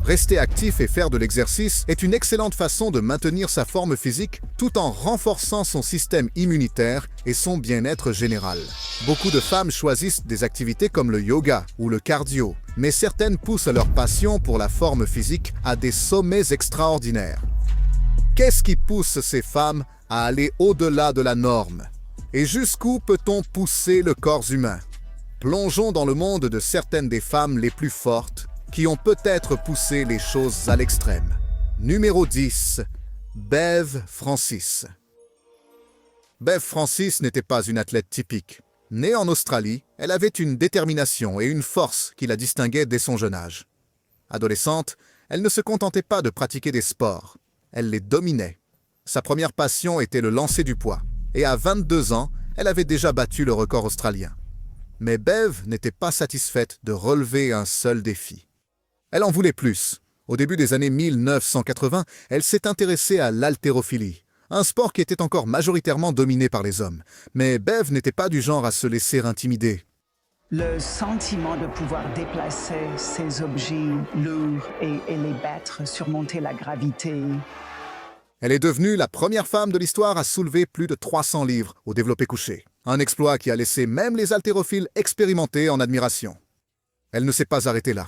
Rester actif et faire de l'exercice est une excellente façon de maintenir sa forme physique tout en renforçant son système immunitaire et son bien-être général. Beaucoup de femmes choisissent des activités comme le yoga ou le cardio, mais certaines poussent leur passion pour la forme physique à des sommets extraordinaires. Qu'est-ce qui pousse ces femmes à aller au-delà de la norme? Et jusqu'où peut-on pousser le corps humain? Plongeons dans le monde de certaines des femmes les plus fortes qui ont peut-être poussé les choses à l'extrême. Numéro 10. Bev Francis. Bev Francis n'était pas une athlète typique. Née en Australie, elle avait une détermination et une force qui la distinguaient dès son jeune âge. Adolescente, elle ne se contentait pas de pratiquer des sports. Elle les dominait. Sa première passion était le lancer du poids. Et à 22 ans, elle avait déjà battu le record australien. Mais Bev n'était pas satisfaite de relever un seul défi. Elle en voulait plus. Au début des années 1980, elle s'est intéressée à l'haltérophilie, un sport qui était encore majoritairement dominé par les hommes. Mais Bev n'était pas du genre à se laisser intimider. Le sentiment de pouvoir déplacer ces objets lourds et les battre, surmonter la gravité. Elle est devenue la première femme de l'histoire à soulever plus de 300 livres au développé couché. Un exploit qui a laissé même les haltérophiles expérimentés en admiration. Elle ne s'est pas arrêtée là.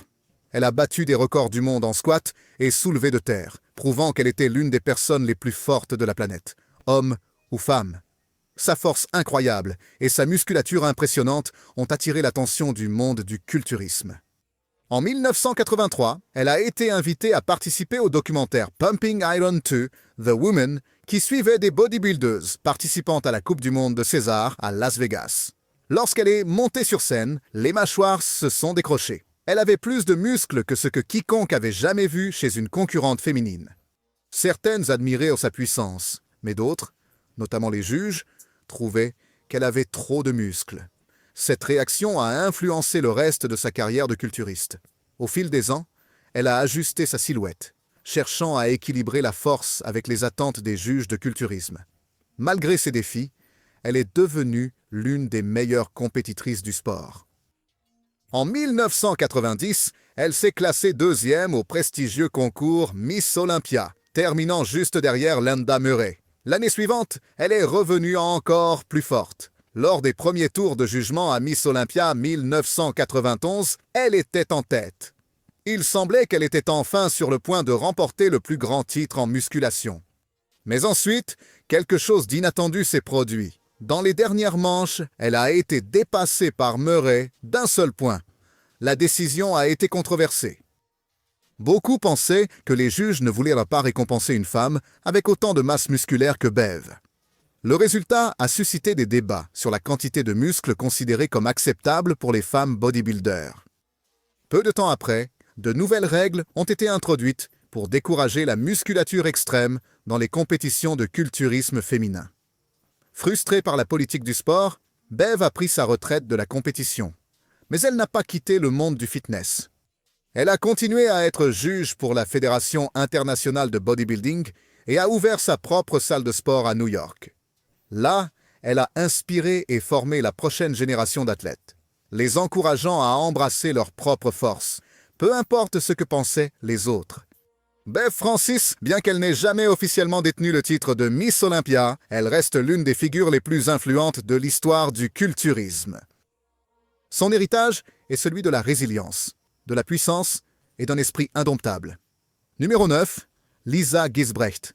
Elle a battu des records du monde en squat et soulevé de terre, prouvant qu'elle était l'une des personnes les plus fortes de la planète, homme ou femme. Sa force incroyable et sa musculature impressionnante ont attiré l'attention du monde du culturisme. En 1983, elle a été invitée à participer au documentaire Pumping Iron 2, The Woman, qui suivait des bodybuilders participant à la Coupe du Monde de César à Las Vegas. Lorsqu'elle est montée sur scène, les mâchoires se sont décrochées. Elle avait plus de muscles que ce que quiconque avait jamais vu chez une concurrente féminine. Certaines admiraient sa puissance, mais d'autres, notamment les juges, trouvaient qu'elle avait trop de muscles. Cette réaction a influencé le reste de sa carrière de culturiste. Au fil des ans, elle a ajusté sa silhouette, cherchant à équilibrer la force avec les attentes des juges de culturisme. Malgré ces défis, elle est devenue l'une des meilleures compétitrices du sport. En 1990, elle s'est classée deuxième au prestigieux concours Miss Olympia, terminant juste derrière Linda Murray. L'année suivante, elle est revenue encore plus forte. Lors des premiers tours de jugement à Miss Olympia 1991, elle était en tête. Il semblait qu'elle était enfin sur le point de remporter le plus grand titre en musculation. Mais ensuite, quelque chose d'inattendu s'est produit. Dans les dernières manches, elle a été dépassée par Murray d'un seul point. La décision a été controversée. Beaucoup pensaient que les juges ne voulaient pas récompenser une femme avec autant de masse musculaire que Bev. Le résultat a suscité des débats sur la quantité de muscles considérés comme acceptables pour les femmes bodybuilders. Peu de temps après, de nouvelles règles ont été introduites pour décourager la musculature extrême dans les compétitions de culturisme féminin. Frustrée par la politique du sport, Bev a pris sa retraite de la compétition. Mais elle n'a pas quitté le monde du fitness. Elle a continué à être juge pour la Fédération internationale de bodybuilding et a ouvert sa propre salle de sport à New York. Là, elle a inspiré et formé la prochaine génération d'athlètes, les encourageant à embrasser leur propre force, peu importe ce que pensaient les autres. Bev Francis, bien qu'elle n'ait jamais officiellement détenu le titre de Miss Olympia, elle reste l'une des figures les plus influentes de l'histoire du culturisme. Son héritage est celui de la résilience, de la puissance et d'un esprit indomptable. Numéro 9. Lisa Gisbrecht.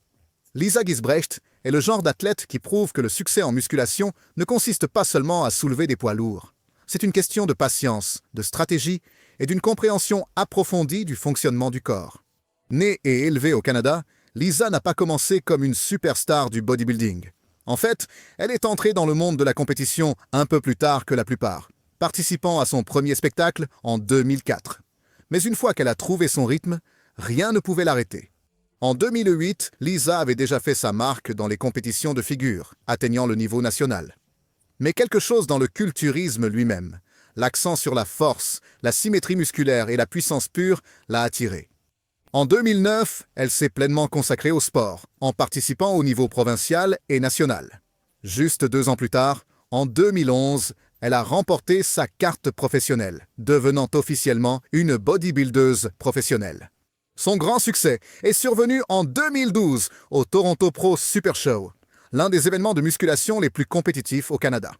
Lisa Gisbrecht est le genre d'athlète qui prouve que le succès en musculation ne consiste pas seulement à soulever des poids lourds. C'est une question de patience, de stratégie et d'une compréhension approfondie du fonctionnement du corps. Née et élevée au Canada, Lisa n'a pas commencé comme une superstar du bodybuilding. En fait, elle est entrée dans le monde de la compétition un peu plus tard que la plupart, participant à son premier spectacle en 2004. Mais une fois qu'elle a trouvé son rythme, rien ne pouvait l'arrêter. En 2008, Lisa avait déjà fait sa marque dans les compétitions de figure, atteignant le niveau national. Mais quelque chose dans le culturisme lui-même, l'accent sur la force, la symétrie musculaire et la puissance pure, l'a attirée. En 2009, elle s'est pleinement consacrée au sport, en participant au niveau provincial et national. Juste 2 ans plus tard, en 2011, elle a remporté sa carte professionnelle, devenant officiellement une bodybuildeuse professionnelle. Son grand succès est survenu en 2012 au Toronto Pro Super Show, l'un des événements de musculation les plus compétitifs au Canada.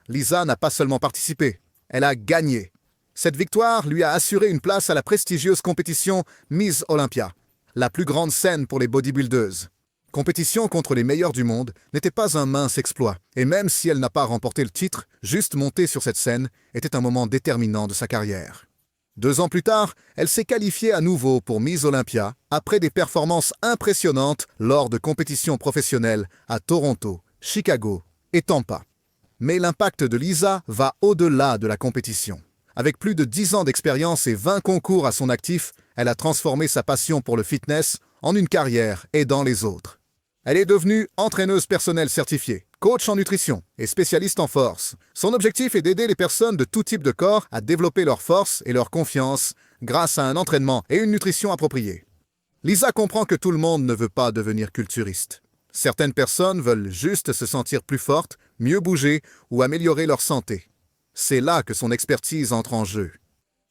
Lisa n'a pas seulement participé, elle a gagné. Cette victoire lui a assuré une place à la prestigieuse compétition Miss Olympia, la plus grande scène pour les bodybuildeuses. Compétition contre les meilleurs du monde n'était pas un mince exploit, et même si elle n'a pas remporté le titre, juste monter sur cette scène était un moment déterminant de sa carrière. 2 ans plus tard, elle s'est qualifiée à nouveau pour Miss Olympia après des performances impressionnantes lors de compétitions professionnelles à Toronto, Chicago et Tampa. Mais l'impact de Lisa va au-delà de la compétition. Avec plus de 10 ans d'expérience et 20 concours à son actif, elle a transformé sa passion pour le fitness en une carrière aidant les autres. Elle est devenue entraîneuse personnelle certifiée, coach en nutrition et spécialiste en force. Son objectif est d'aider les personnes de tout type de corps à développer leur force et leur confiance grâce à un entraînement et une nutrition appropriée. Lisa comprend que tout le monde ne veut pas devenir culturiste. Certaines personnes veulent juste se sentir plus fortes, mieux bouger ou améliorer leur santé. C'est là que son expertise entre en jeu.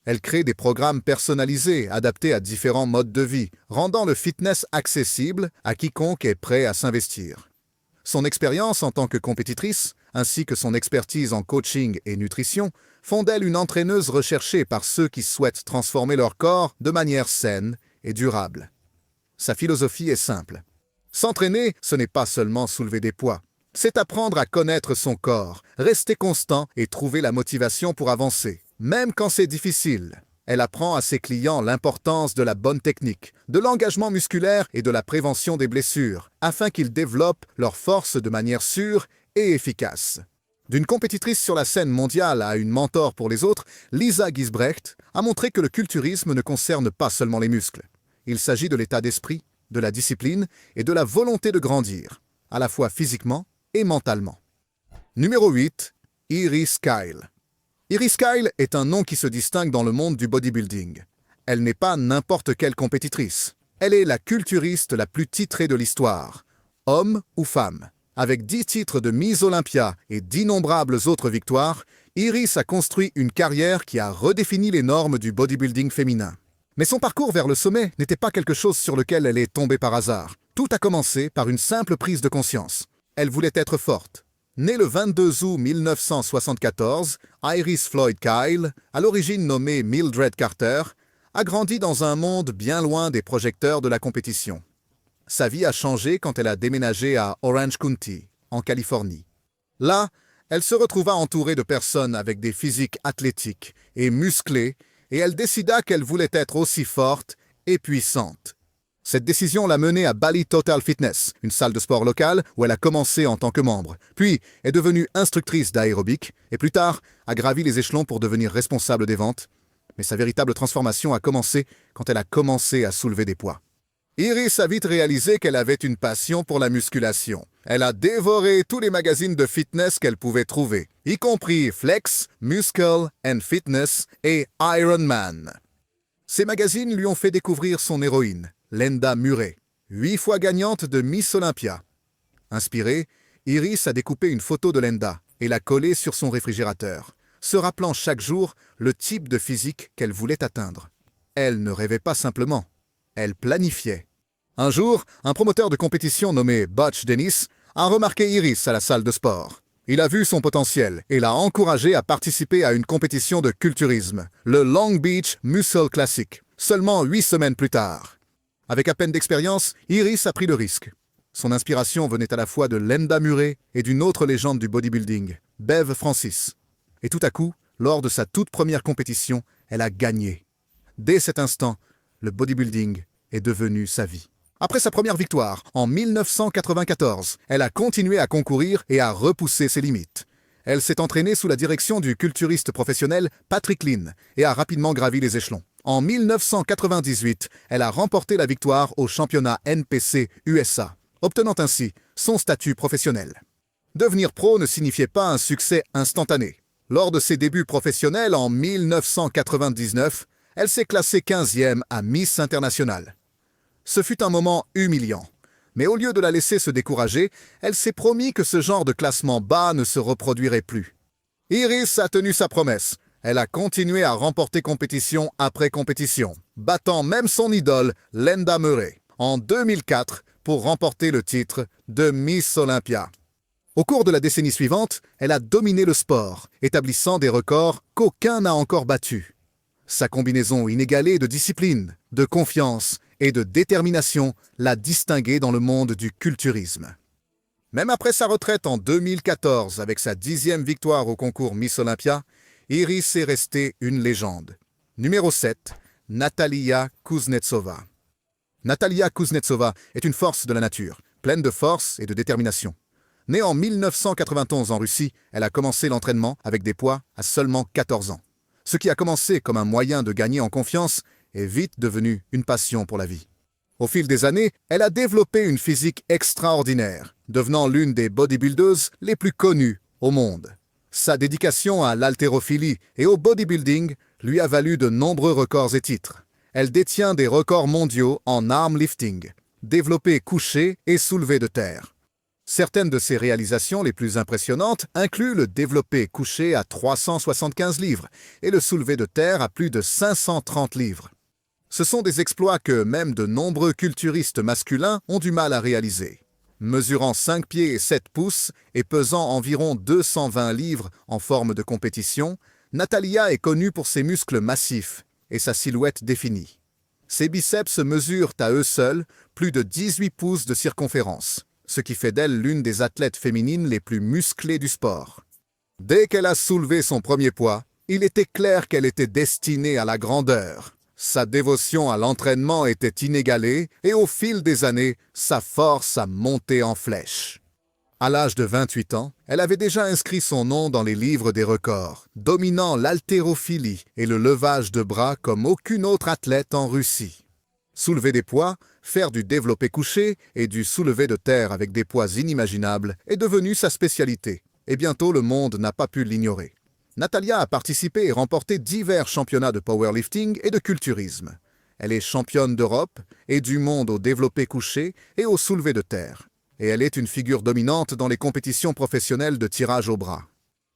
Elle crée des programmes personnalisés, adaptés à différents modes de vie, rendant le fitness accessible à quiconque est prêt à s'investir. Son expérience en tant que compétitrice, ainsi que son expertise en coaching et nutrition, font d'elle une entraîneuse recherchée par ceux qui souhaitent transformer leur corps de manière saine et durable. Sa philosophie est simple. S'entraîner, ce n'est pas seulement soulever des poids. C'est apprendre à connaître son corps, rester constant et trouver la motivation pour avancer. Même quand c'est difficile, elle apprend à ses clients l'importance de la bonne technique, de l'engagement musculaire et de la prévention des blessures, afin qu'ils développent leur force de manière sûre et efficace. D'une compétitrice sur la scène mondiale à une mentor pour les autres, Lisa Gisbrecht a montré que le culturisme ne concerne pas seulement les muscles. Il s'agit de l'état d'esprit, de la discipline et de la volonté de grandir, à la fois physiquement et mentalement. Numéro 8. Iris Kyle. Iris Kyle est un nom qui se distingue dans le monde du bodybuilding. Elle n'est pas n'importe quelle compétitrice. Elle est la culturiste la plus titrée de l'histoire, homme ou femme. Avec 10 titres de Miss Olympia et d'innombrables autres victoires, Iris a construit une carrière qui a redéfini les normes du bodybuilding féminin. Mais son parcours vers le sommet n'était pas quelque chose sur lequel elle est tombée par hasard. Tout a commencé par une simple prise de conscience. Elle voulait être forte. Née le 22 août 1974, Iris Floyd Kyle, à l'origine nommée Mildred Carter, a grandi dans un monde bien loin des projecteurs de la compétition. Sa vie a changé quand elle a déménagé à Orange County, en Californie. Là, elle se retrouva entourée de personnes avec des physiques athlétiques et musclées, et elle décida qu'elle voulait être aussi forte et puissante. Cette décision l'a menée à Bali Total Fitness, une salle de sport locale où elle a commencé en tant que membre, puis est devenue instructrice d'aérobic et plus tard a gravi les échelons pour devenir responsable des ventes. Mais sa véritable transformation a commencé quand elle a commencé à soulever des poids. Iris a vite réalisé qu'elle avait une passion pour la musculation. Elle a dévoré tous les magazines de fitness qu'elle pouvait trouver, y compris Flex, Muscle and Fitness et Iron Man. Ces magazines lui ont fait découvrir son héroïne, Lenda Murray, 8 fois gagnante de Miss Olympia. Inspirée, Iris a découpé une photo de Lenda et l'a collée sur son réfrigérateur, se rappelant chaque jour le type de physique qu'elle voulait atteindre. Elle ne rêvait pas simplement, elle planifiait. Un jour, un promoteur de compétition nommé Butch Dennis a remarqué Iris à la salle de sport. Il a vu son potentiel et l'a encouragée à participer à une compétition de culturisme, le Long Beach Muscle Classic, seulement 8 semaines plus tard. Avec à peine d'expérience, Iris a pris le risque. Son inspiration venait à la fois de Lenda Murray et d'une autre légende du bodybuilding, Bev Francis. Et tout à coup, lors de sa toute première compétition, elle a gagné. Dès cet instant, le bodybuilding est devenu sa vie. Après sa première victoire, en 1994, elle a continué à concourir et à repousser ses limites. Elle s'est entraînée sous la direction du culturiste professionnel Patrick Lynn et a rapidement gravi les échelons. En 1998, elle a remporté la victoire au championnat NPC USA, obtenant ainsi son statut professionnel. Devenir pro ne signifiait pas un succès instantané. Lors de ses débuts professionnels en 1999, elle s'est classée 15e à Miss International. Ce fut un moment humiliant. Mais au lieu de la laisser se décourager, elle s'est promis que ce genre de classement bas ne se reproduirait plus. Iris a tenu sa promesse. Elle a continué à remporter compétition après compétition, battant même son idole, Lenda Murray, en 2004 pour remporter le titre de Miss Olympia. Au cours de la décennie suivante, elle a dominé le sport, établissant des records qu'aucun n'a encore battus. Sa combinaison inégalée de discipline, de confiance et de détermination l'a distinguée dans le monde du culturisme. Même après sa retraite en 2014 avec sa 10e victoire au concours Miss Olympia, Iris est restée une légende. Numéro 7, Natalia Kuznetsova. Natalia Kuznetsova est une force de la nature, pleine de force et de détermination. Née en 1991 en Russie, elle a commencé l'entraînement avec des poids à seulement 14 ans. Ce qui a commencé comme un moyen de gagner en confiance est vite devenu une passion pour la vie. Au fil des années, elle a développé une physique extraordinaire, devenant l'une des bodybuildeuses les plus connues au monde. Sa dédication à l'haltérophilie et au bodybuilding lui a valu de nombreux records et titres. Elle détient des records mondiaux en armlifting, développé couché et soulevé de terre. Certaines de ses réalisations les plus impressionnantes incluent le développé couché à 375 livres et le soulevé de terre à plus de 530 livres. Ce sont des exploits que même de nombreux culturistes masculins ont du mal à réaliser. Mesurant 5 pieds et 7 pouces et pesant environ 220 livres en forme de compétition, Natalia est connue pour ses muscles massifs et sa silhouette définie. Ses biceps mesurent à eux seuls plus de 18 pouces de circonférence, ce qui fait d'elle l'une des athlètes féminines les plus musclées du sport. Dès qu'elle a soulevé son premier poids, il était clair qu'elle était destinée à la grandeur. Sa dévotion à l'entraînement était inégalée et au fil des années, sa force a monté en flèche. À l'âge de 28 ans, elle avait déjà inscrit son nom dans les livres des records, dominant l'haltérophilie et le levage de bras comme aucune autre athlète en Russie. Soulever des poids, faire du développé couché et du soulevé de terre avec des poids inimaginables est devenu sa spécialité, et bientôt le monde n'a pas pu l'ignorer. Natalia a participé et remporté divers championnats de powerlifting et de culturisme. Elle est championne d'Europe et du monde au développé couché et au soulevé de terre. Et elle est une figure dominante dans les compétitions professionnelles de tirage au bras.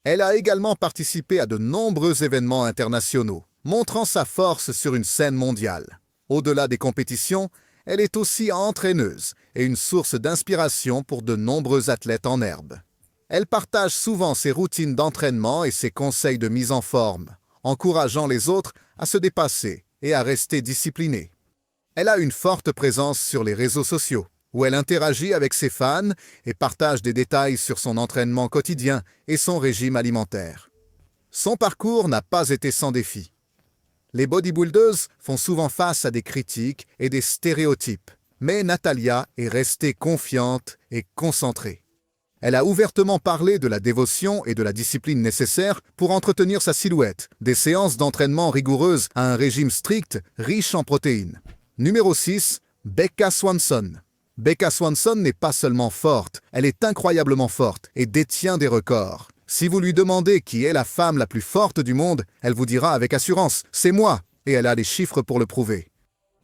Elle a également participé à de nombreux événements internationaux, montrant sa force sur une scène mondiale. Au-delà des compétitions, elle est aussi entraîneuse et une source d'inspiration pour de nombreux athlètes en herbe. Elle partage souvent ses routines d'entraînement et ses conseils de mise en forme, encourageant les autres à se dépasser et à rester disciplinés. Elle a une forte présence sur les réseaux sociaux, où elle interagit avec ses fans et partage des détails sur son entraînement quotidien et son régime alimentaire. Son parcours n'a pas été sans défis. Les bodybuildeuses font souvent face à des critiques et des stéréotypes, mais Natalia est restée confiante et concentrée. Elle a ouvertement parlé de la dévotion et de la discipline nécessaires pour entretenir sa silhouette, des séances d'entraînement rigoureuses à un régime strict, riche en protéines. Numéro 6, Becca Swanson. Becca Swanson n'est pas seulement forte, elle est incroyablement forte et détient des records. Si vous lui demandez qui est la femme la plus forte du monde, elle vous dira avec assurance « c'est moi » et elle a les chiffres pour le prouver.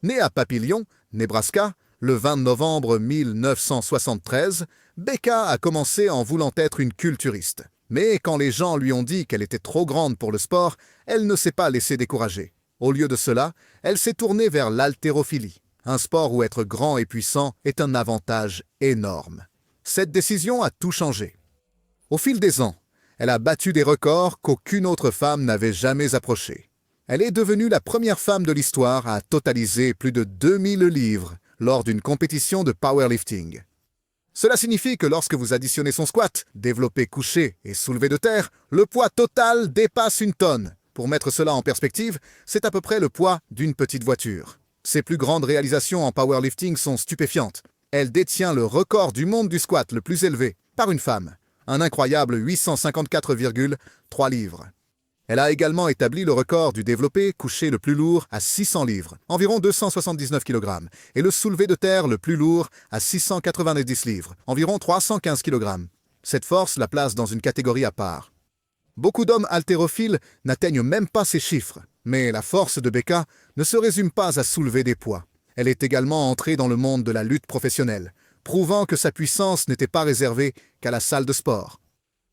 Née à Papillion, Nebraska, le 20 novembre 1973, Becca a commencé en voulant être une culturiste. Mais quand les gens lui ont dit qu'elle était trop grande pour le sport, elle ne s'est pas laissée décourager. Au lieu de cela, elle s'est tournée vers l'haltérophilie, un sport où être grand et puissant est un avantage énorme. Cette décision a tout changé. Au fil des ans, elle a battu des records qu'aucune autre femme n'avait jamais approchés. Elle est devenue la première femme de l'histoire à totaliser plus de 2000 livres lors d'une compétition de powerlifting. Cela signifie que lorsque vous additionnez son squat, développé couché et soulevé de terre, le poids total dépasse 1 tonne. Pour mettre cela en perspective, c'est à peu près le poids d'une petite voiture. Ses plus grandes réalisations en powerlifting sont stupéfiantes. Elle détient le record du monde du squat le plus élevé, par une femme, un incroyable 854,3 livres. Elle a également établi le record du développé couché le plus lourd à 600 livres, environ 279 kg, et le soulevé de terre le plus lourd à 690 livres, environ 315 kg. Cette force la place dans une catégorie à part. Beaucoup d'hommes haltérophiles n'atteignent même pas ces chiffres, mais la force de Becca ne se résume pas à soulever des poids. Elle est également entrée dans le monde de la lutte professionnelle, prouvant que sa puissance n'était pas réservée qu'à la salle de sport.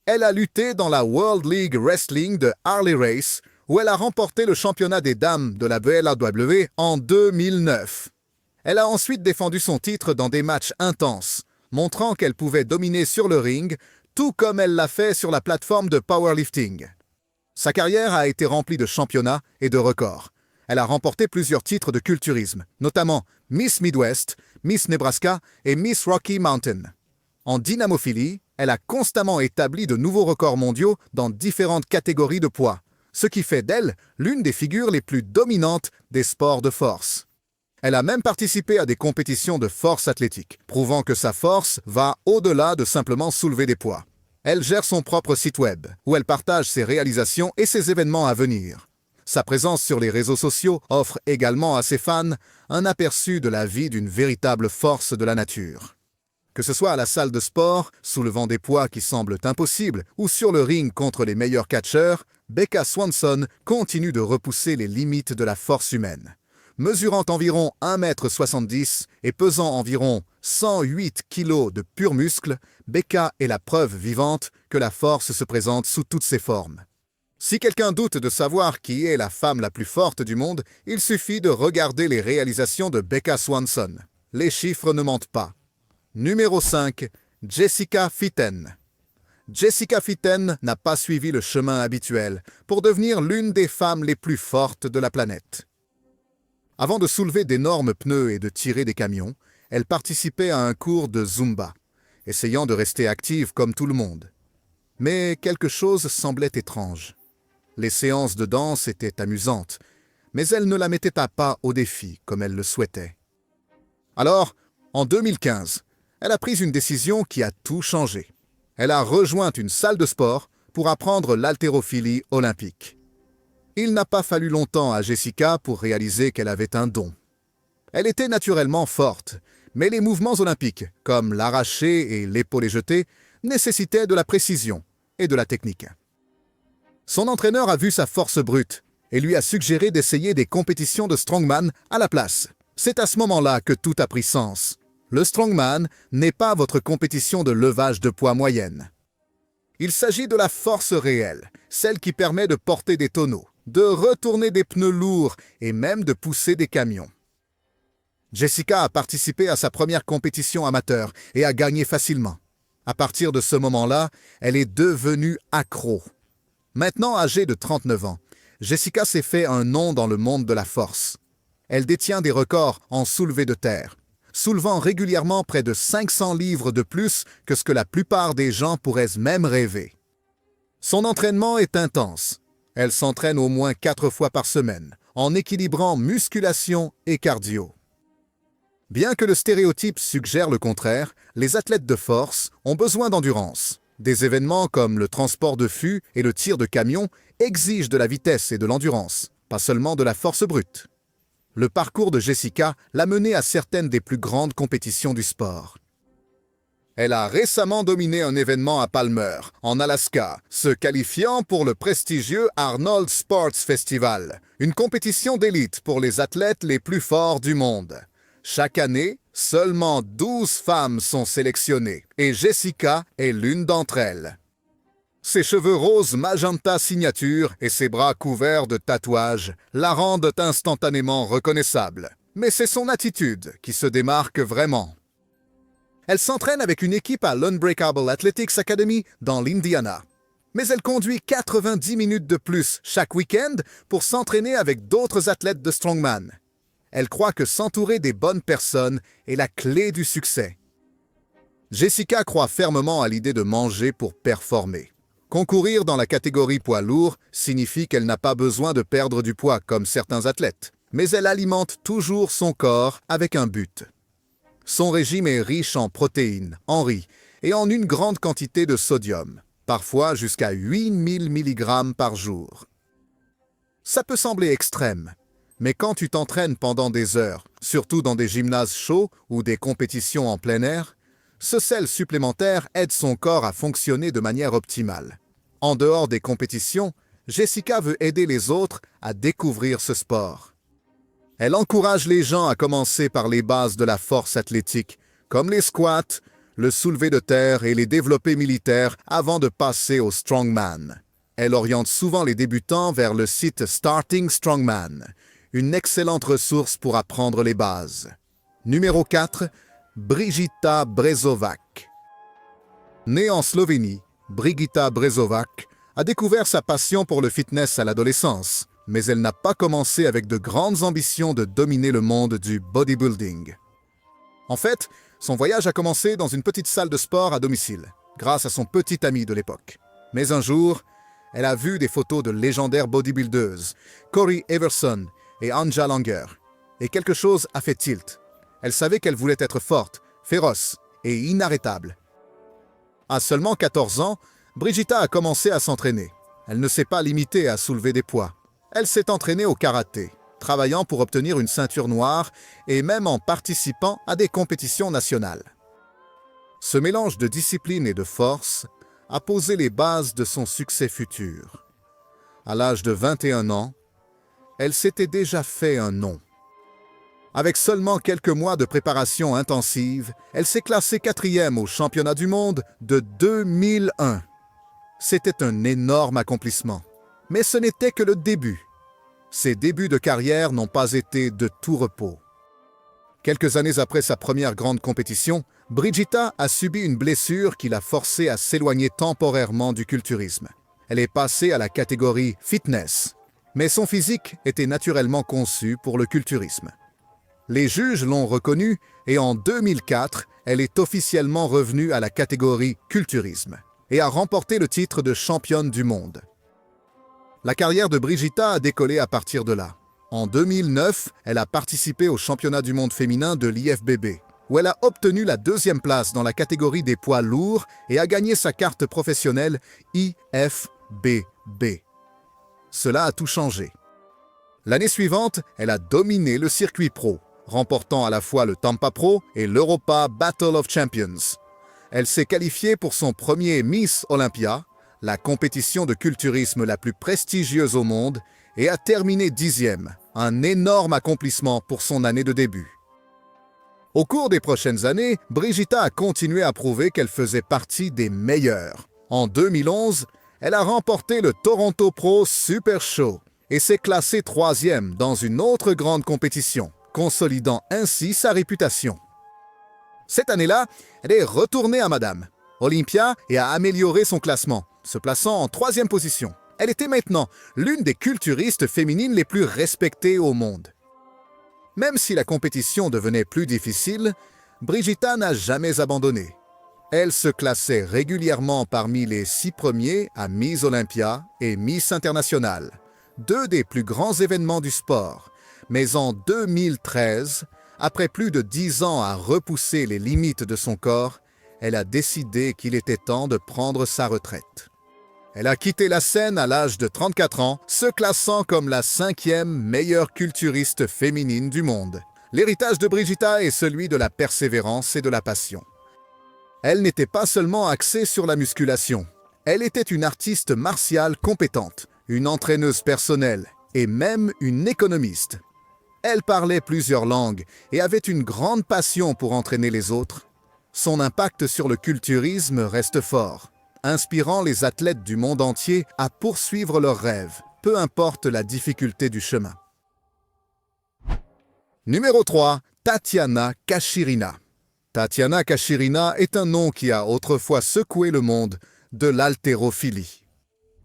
Elle a lutté dans la World League Wrestling de Harley Race, où elle a remporté le championnat des dames de la BLAW en 2009. Elle a ensuite défendu son titre dans des matchs intenses, montrant qu'elle pouvait dominer sur le ring, tout comme elle l'a fait sur la plateforme de powerlifting. Sa carrière a été remplie de championnats et de records. Elle a remporté plusieurs titres de culturisme, notamment Miss Midwest, Miss Nebraska et Miss Rocky Mountain. En dynamophilie, elle a constamment établi de nouveaux records mondiaux dans différentes catégories de poids, ce qui fait d'elle l'une des figures les plus dominantes des sports de force. Elle a même participé à des compétitions de force athlétique, prouvant que sa force va au-delà de simplement soulever des poids. Elle gère son propre site web, où elle partage ses réalisations et ses événements à venir. Sa présence sur les réseaux sociaux offre également à ses fans un aperçu de la vie d'une véritable force de la nature. Que ce soit à la salle de sport, soulevant des poids qui semblent impossibles, ou sur le ring contre les meilleurs catcheurs, Becca Swanson continue de repousser les limites de la force humaine. Mesurant environ 1,70 m et pesant environ 108 kg de pur muscle, Becca est la preuve vivante que la force se présente sous toutes ses formes. Si quelqu'un doute de savoir qui est la femme la plus forte du monde, il suffit de regarder les réalisations de Becca Swanson. Les chiffres ne mentent pas. Numéro 5, Jessica Fitton. Jessica Fitton n'a pas suivi le chemin habituel pour devenir l'une des femmes les plus fortes de la planète. Avant de soulever d'énormes pneus et de tirer des camions, elle participait à un cours de Zumba, essayant de rester active comme tout le monde. Mais quelque chose semblait étrange. Les séances de danse étaient amusantes, mais elle ne la mettait pas au défi comme elle le souhaitait. Alors, en 2015, elle a pris une décision qui a tout changé. Elle a rejoint une salle de sport pour apprendre l'haltérophilie olympique. Il n'a pas fallu longtemps à Jessica pour réaliser qu'elle avait un don. Elle était naturellement forte, mais les mouvements olympiques, comme l'arraché et l'épaulé jeté, nécessitaient de la précision et de la technique. Son entraîneur a vu sa force brute et lui a suggéré d'essayer des compétitions de strongman à la place. C'est à ce moment-là que tout a pris sens. Le strongman n'est pas votre compétition de levage de poids moyenne. Il s'agit de la force réelle, celle qui permet de porter des tonneaux, de retourner des pneus lourds et même de pousser des camions. Jessica a participé à sa première compétition amateur et a gagné facilement. À partir de ce moment-là, elle est devenue accro. Maintenant âgée de 39 ans, Jessica s'est fait un nom dans le monde de la force. Elle détient des records en soulevé de terre, soulevant régulièrement près de 500 livres de plus que ce que la plupart des gens pourraient même rêver. Son entraînement est intense. Elle s'entraîne au moins 4 fois par semaine, en équilibrant musculation et cardio. Bien que le stéréotype suggère le contraire, les athlètes de force ont besoin d'endurance. Des événements comme le transport de fûts et le tir de camions exigent de la vitesse et de l'endurance, pas seulement de la force brute. Le parcours de Jessica l'a menée à certaines des plus grandes compétitions du sport. Elle a récemment dominé un événement à Palmer, en Alaska, se qualifiant pour le prestigieux Arnold Sports Festival, une compétition d'élite pour les athlètes les plus forts du monde. Chaque année, seulement 12 femmes sont sélectionnées, et Jessica est l'une d'entre elles. Ses cheveux roses magenta signature et ses bras couverts de tatouages la rendent instantanément reconnaissable. Mais c'est son attitude qui se démarque vraiment. Elle s'entraîne avec une équipe à l'Unbreakable Athletics Academy dans l'Indiana. Mais elle conduit 90 minutes de plus chaque week-end pour s'entraîner avec d'autres athlètes de strongman. Elle croit que s'entourer des bonnes personnes est la clé du succès. Jessica croit fermement à l'idée de manger pour performer. Concourir dans la catégorie poids lourd signifie qu'elle n'a pas besoin de perdre du poids comme certains athlètes, mais elle alimente toujours son corps avec un but. Son régime est riche en protéines, en riz et en une grande quantité de sodium, parfois jusqu'à 8000 mg par jour. Ça peut sembler extrême, mais quand tu t'entraînes pendant des heures, surtout dans des gymnases chauds ou des compétitions en plein air, ce sel supplémentaire aide son corps à fonctionner de manière optimale. En dehors des compétitions, Jessica veut aider les autres à découvrir ce sport. Elle encourage les gens à commencer par les bases de la force athlétique, comme les squats, le soulevé de terre et les développés militaires avant de passer au strongman. Elle oriente souvent les débutants vers le site Starting Strongman, une excellente ressource pour apprendre les bases. Numéro 4, Brigita Brezovac. Née en Slovénie, Brigita Brezovac a découvert sa passion pour le fitness à l'adolescence, mais elle n'a pas commencé avec de grandes ambitions de dominer le monde du bodybuilding. En fait, son voyage a commencé dans une petite salle de sport à domicile, grâce à son petit ami de l'époque. Mais un jour, elle a vu des photos de légendaires bodybuildeuses, Corey Everson et Anja Langer, et quelque chose a fait tilt. Elle savait qu'elle voulait être forte, féroce et inarrêtable. À seulement 14 ans, Brigita a commencé à s'entraîner. Elle ne s'est pas limitée à soulever des poids. Elle s'est entraînée au karaté, travaillant pour obtenir une ceinture noire et même en participant à des compétitions nationales. Ce mélange de discipline et de force a posé les bases de son succès futur. À l'âge de 21 ans, elle s'était déjà fait un nom. Avec seulement quelques mois de préparation intensive, elle s'est classée 4e au championnat du monde de 2001. C'était un énorme accomplissement. Mais ce n'était que le début. Ses débuts de carrière n'ont pas été de tout repos. Quelques années après sa première grande compétition, Brigita a subi une blessure qui l'a forcée à s'éloigner temporairement du culturisme. Elle est passée à la catégorie fitness, mais son physique était naturellement conçu pour le culturisme. Les juges l'ont reconnue et en 2004, elle est officiellement revenue à la catégorie culturisme et a remporté le titre de championne du monde. La carrière de Brigita a décollé à partir de là. En 2009, elle a participé au championnat du monde féminin de l'IFBB, où elle a obtenu la 2e place dans la catégorie des poids lourds et a gagné sa carte professionnelle IFBB. Cela a tout changé. L'année suivante, elle a dominé le circuit pro, remportant à la fois le Tampa Pro et l'Europa Battle of Champions. Elle s'est qualifiée pour son premier Miss Olympia, la compétition de culturisme la plus prestigieuse au monde, et a terminé 10e, un énorme accomplissement pour son année de début. Au cours des prochaines années, Brigita a continué à prouver qu'elle faisait partie des meilleures. En 2011, elle a remporté le Toronto Pro Super Show et s'est classée 3e dans une autre grande compétition, consolidant ainsi sa réputation. Cette année-là, elle est retournée à Madame Olympia et a amélioré son classement, se plaçant en 3e position. Elle était maintenant l'une des culturistes féminines les plus respectées au monde. Même si la compétition devenait plus difficile, Brigita n'a jamais abandonné. Elle se classait régulièrement parmi les 6 premiers à Miss Olympia et Miss International, 2 des plus grands événements du sport. Mais en 2013, après plus de 10 ans à repousser les limites de son corps, elle a décidé qu'il était temps de prendre sa retraite. Elle a quitté la scène à l'âge de 34 ans, se classant comme la 5e meilleure culturiste féminine du monde. L'héritage de Brigita est celui de la persévérance et de la passion. Elle n'était pas seulement axée sur la musculation. Elle était une artiste martiale compétente, une entraîneuse personnelle et même une économiste. Elle parlait plusieurs langues et avait une grande passion pour entraîner les autres. Son impact sur le culturisme reste fort, inspirant les athlètes du monde entier à poursuivre leurs rêves, peu importe la difficulté du chemin. Numéro 3, Tatiana Kachirina. Tatiana Kachirina est un nom qui a autrefois secoué le monde de l'haltérophilie.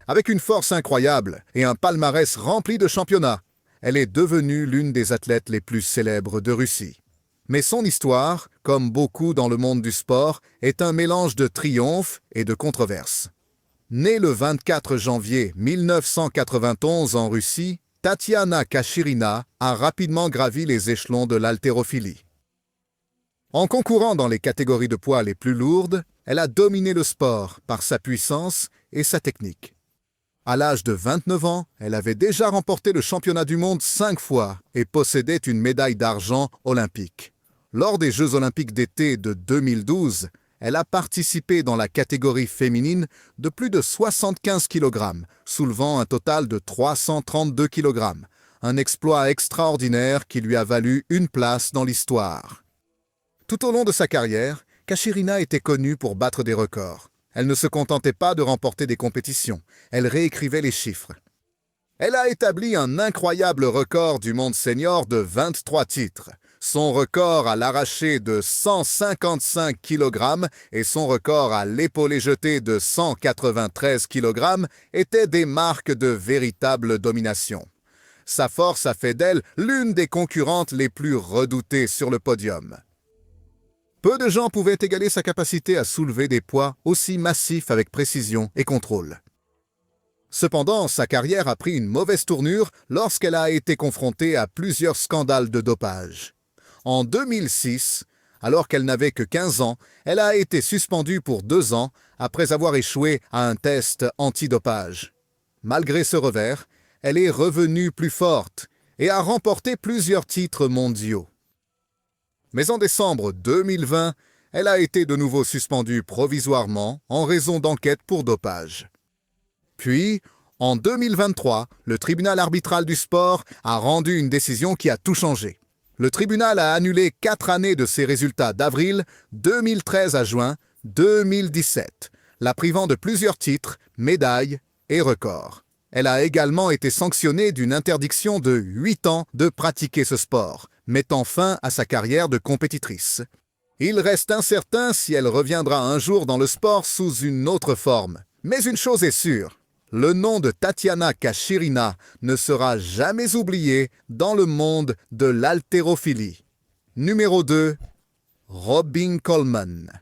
Avec une force incroyable et un palmarès rempli de championnats, elle est devenue l'une des athlètes les plus célèbres de Russie. Mais son histoire, comme beaucoup dans le monde du sport, est un mélange de triomphes et de controverses. Née le 24 janvier 1991 en Russie, Tatiana Kachirina a rapidement gravi les échelons de l'haltérophilie. En concourant dans les catégories de poids les plus lourdes, elle a dominé le sport par sa puissance et sa technique. À l'âge de 29 ans, elle avait déjà remporté le championnat du monde 5 fois et possédait une médaille d'argent olympique. Lors des Jeux olympiques d'été de 2012, elle a participé dans la catégorie féminine de plus de 75 kg, soulevant un total de 332 kg, un exploit extraordinaire qui lui a valu une place dans l'histoire. Tout au long de sa carrière, Kachirina était connue pour battre des records. Elle ne se contentait pas de remporter des compétitions, elle réécrivait les chiffres. Elle a établi un incroyable record du monde senior de 23 titres. Son record à l'arraché de 155 kg et son record à l'épaulé jeté de 193 kg étaient des marques de véritable domination. Sa force a fait d'elle l'une des concurrentes les plus redoutées sur le podium. Peu de gens pouvaient égaler sa capacité à soulever des poids aussi massifs avec précision et contrôle. Cependant, sa carrière a pris une mauvaise tournure lorsqu'elle a été confrontée à plusieurs scandales de dopage. En 2006, alors qu'elle n'avait que 15 ans, elle a été suspendue pour 2 ans après avoir échoué à un test antidopage. Malgré ce revers, elle est revenue plus forte et a remporté plusieurs titres mondiaux. Mais en décembre 2020, elle a été de nouveau suspendue provisoirement en raison d'enquêtes pour dopage. Puis, en 2023, le tribunal arbitral du sport a rendu une décision qui a tout changé. Le tribunal a annulé 4 années de ses résultats d'avril 2013 à juin 2017, la privant de plusieurs titres, médailles et records. Elle a également été sanctionnée d'une interdiction de 8 ans de pratiquer ce sport, mettant fin à sa carrière de compétitrice. Il reste incertain si elle reviendra un jour dans le sport sous une autre forme. Mais une chose est sûre, le nom de Tatiana Kachirina ne sera jamais oublié dans le monde de l'haltérophilie. Numéro 2, Robin Coleman.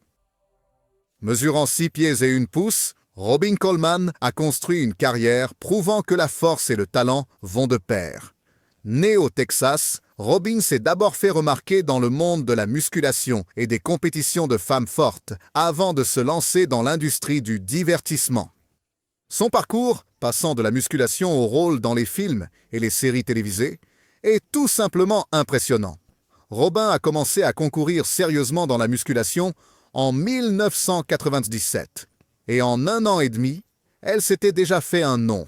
Mesurant 6 pieds et 1 pouce, Robin Coleman a construit une carrière prouvant que la force et le talent vont de pair. Né au Texas, Robin s'est d'abord fait remarquer dans le monde de la musculation et des compétitions de femmes fortes avant de se lancer dans l'industrie du divertissement. Son parcours, passant de la musculation au rôle dans les films et les séries télévisées, est tout simplement impressionnant. Robin a commencé à concourir sérieusement dans la musculation en 1997 et en 1 an et demi, elle s'était déjà fait un nom.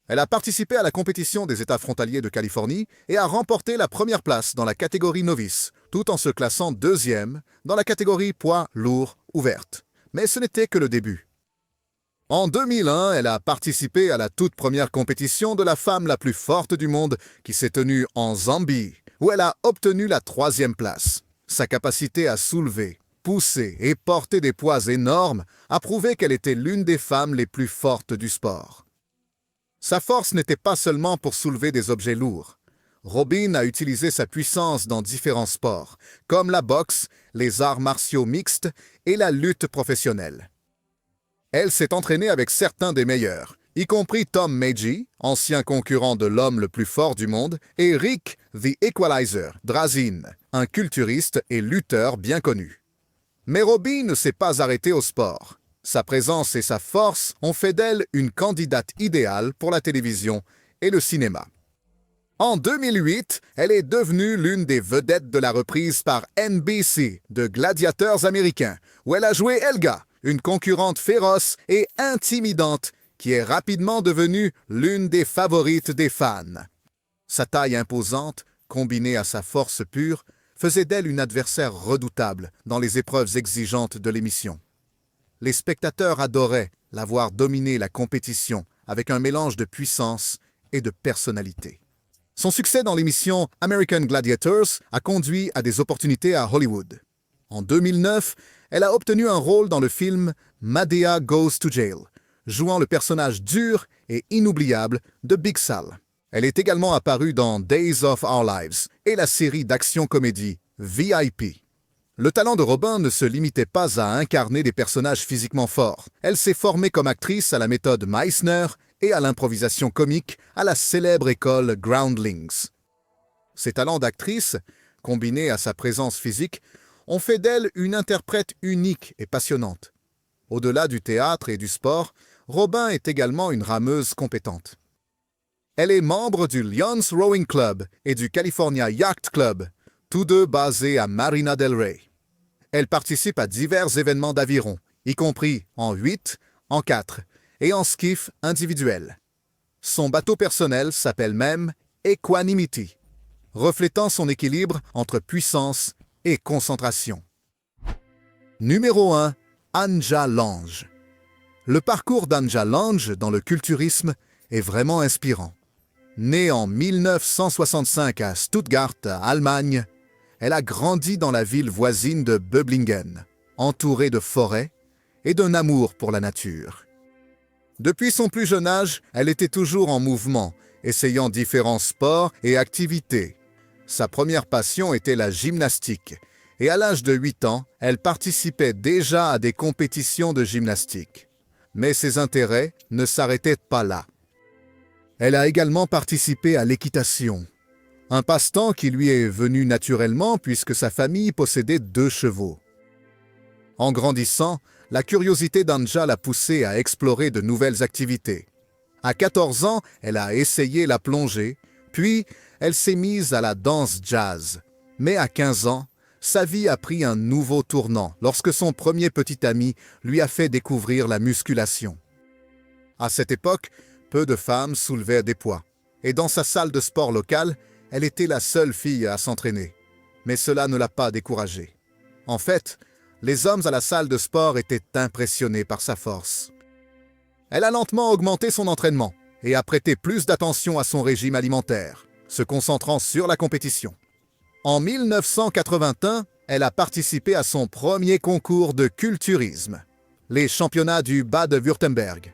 Elle a participé à la compétition des États frontaliers de Californie et a remporté la première place dans la catégorie novice, tout en se classant 2e dans la catégorie poids lourd ouverte. Mais ce n'était que le début. En 2001, elle a participé à la toute première compétition de la femme la plus forte du monde qui s'est tenue en Zambie, où elle a obtenu la 3e place. Sa capacité à soulever, pousser et porter des poids énormes a prouvé qu'elle était l'une des femmes les plus fortes du sport. Sa force n'était pas seulement pour soulever des objets lourds. Robin a utilisé sa puissance dans différents sports, comme la boxe, les arts martiaux mixtes et la lutte professionnelle. Elle s'est entraînée avec certains des meilleurs, y compris Tom Meiji, ancien concurrent de l'homme le plus fort du monde, et Rick The Equalizer Drasin, un culturiste et lutteur bien connu. Mais Robin ne s'est pas arrêtée au sport. Sa présence et sa force ont fait d'elle une candidate idéale pour la télévision et le cinéma. En 2008, elle est devenue l'une des vedettes de la reprise par NBC de Gladiateurs américains, où elle a joué Helga, une concurrente féroce et intimidante qui est rapidement devenue l'une des favorites des fans. Sa taille imposante, combinée à sa force pure, faisait d'elle une adversaire redoutable dans les épreuves exigeantes de l'émission. Les spectateurs adoraient la voir dominer la compétition avec un mélange de puissance et de personnalité. Son succès dans l'émission American Gladiators a conduit à des opportunités à Hollywood. En 2009, elle a obtenu un rôle dans le film Madea Goes to Jail, jouant le personnage dur et inoubliable de Big Sal. Elle est également apparue dans Days of Our Lives et la série d'action-comédie VIP. Le talent de Robin ne se limitait pas à incarner des personnages physiquement forts. Elle s'est formée comme actrice à la méthode Meissner et à l'improvisation comique à la célèbre école Groundlings. Ses talents d'actrice, combinés à sa présence physique, ont fait d'elle une interprète unique et passionnante. Au-delà du théâtre et du sport, Robin est également une rameuse compétente. Elle est membre du Lions Rowing Club et du California Yacht Club, tous deux basés à Marina del Rey. Elle participe à divers événements d'aviron, y compris en 8, en 4 et en skiff individuel. Son bateau personnel s'appelle même Equanimity, reflétant son équilibre entre puissance et concentration. Numéro 1. Anja Lange. Le parcours d'Anja Lange dans le culturisme est vraiment inspirant. Née en 1965 à Stuttgart, Allemagne, elle a grandi dans la ville voisine de Böblingen, entourée de forêts et d'un amour pour la nature. Depuis son plus jeune âge, elle était toujours en mouvement, essayant différents sports et activités. Sa première passion était la gymnastique, et à l'âge de 8 ans, elle participait déjà à des compétitions de gymnastique. Mais ses intérêts ne s'arrêtaient pas là. Elle a également participé à l'équitation, un passe-temps qui lui est venu naturellement puisque sa famille possédait 2 chevaux. En grandissant, la curiosité d'Anja l'a poussée à explorer de nouvelles activités. À 14 ans, elle a essayé la plongée, puis elle s'est mise à la danse jazz. Mais à 15 ans, sa vie a pris un nouveau tournant lorsque son premier petit ami lui a fait découvrir la musculation. À cette époque, peu de femmes soulevaient des poids, et dans sa salle de sport locale, elle était la seule fille à s'entraîner. Mais cela ne l'a pas découragée. En fait, les hommes à la salle de sport étaient impressionnés par sa force. Elle a lentement augmenté son entraînement et a prêté plus d'attention à son régime alimentaire, se concentrant sur la compétition. En 1981, elle a participé à son premier concours de culturisme, les championnats du Bade-Württemberg.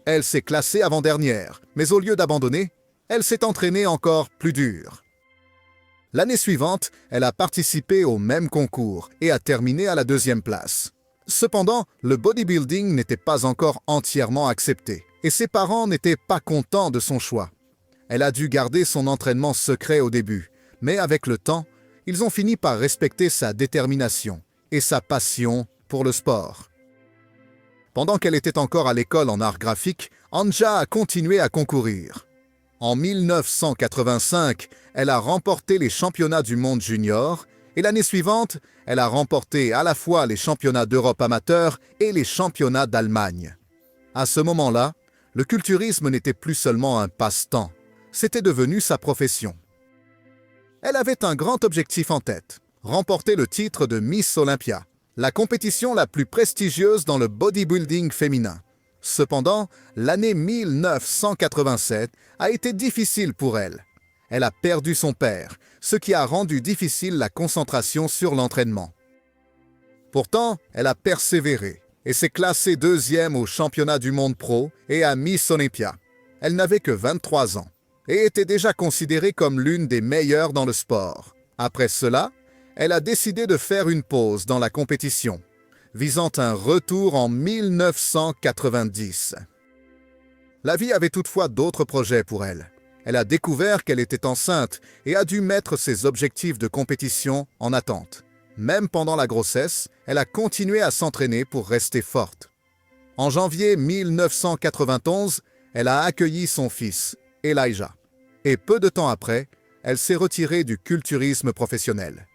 Elle s'est classée avant-dernière, mais au lieu d'abandonner, elle s'est entraînée encore plus dur. L'année suivante, elle a participé au même concours et a terminé à la 2e place. Cependant, le bodybuilding n'était pas encore entièrement accepté et ses parents n'étaient pas contents de son choix. Elle a dû garder son entraînement secret au début, mais avec le temps, ils ont fini par respecter sa détermination et sa passion pour le sport. Pendant qu'elle était encore à l'école en art graphique, Anja a continué à concourir. En 1985, elle a remporté les championnats du monde junior et l'année suivante, elle a remporté à la fois les championnats d'Europe amateurs et les championnats d'Allemagne. À ce moment-là, le culturisme n'était plus seulement un passe-temps, c'était devenu sa profession. Elle avait un grand objectif en tête, remporter le titre de Miss Olympia, la compétition la plus prestigieuse dans le bodybuilding féminin. Cependant, l'année 1987 a été difficile pour elle. Elle a perdu son père, ce qui a rendu difficile la concentration sur l'entraînement. Pourtant, elle a persévéré et s'est classée 2e au championnat du monde pro et à Miss Olympia. Elle n'avait que 23 ans et était déjà considérée comme l'une des meilleures dans le sport. Après cela, elle a décidé de faire une pause dans la compétition, visant un retour en 1990. La vie avait toutefois d'autres projets pour elle. Elle a découvert qu'elle était enceinte et a dû mettre ses objectifs de compétition en attente. Même pendant la grossesse, elle a continué à s'entraîner pour rester forte. En janvier 1991, elle a accueilli son fils, Elijah. Et peu de temps après, elle s'est retirée du culturisme professionnel.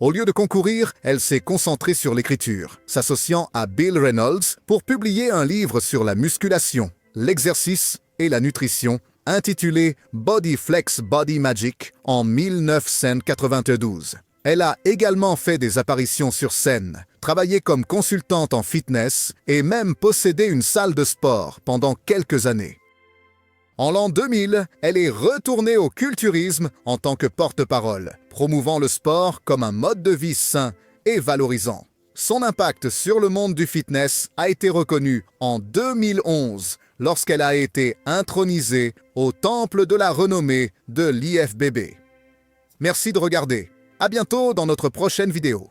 Au lieu de concourir, elle s'est concentrée sur l'écriture, s'associant à Bill Reynolds pour publier un livre sur la musculation, l'exercice et la nutrition, intitulé Body Flex Body Magic en 1992. Elle a également fait des apparitions sur scène, travaillé comme consultante en fitness et même possédé une salle de sport pendant quelques années. En l'an 2000, elle est retournée au culturisme en tant que porte-parole, promouvant le sport comme un mode de vie sain et valorisant. Son impact sur le monde du fitness a été reconnu en 2011 lorsqu'elle a été intronisée au temple de la renommée de l'IFBB. Merci de regarder. À bientôt dans notre prochaine vidéo.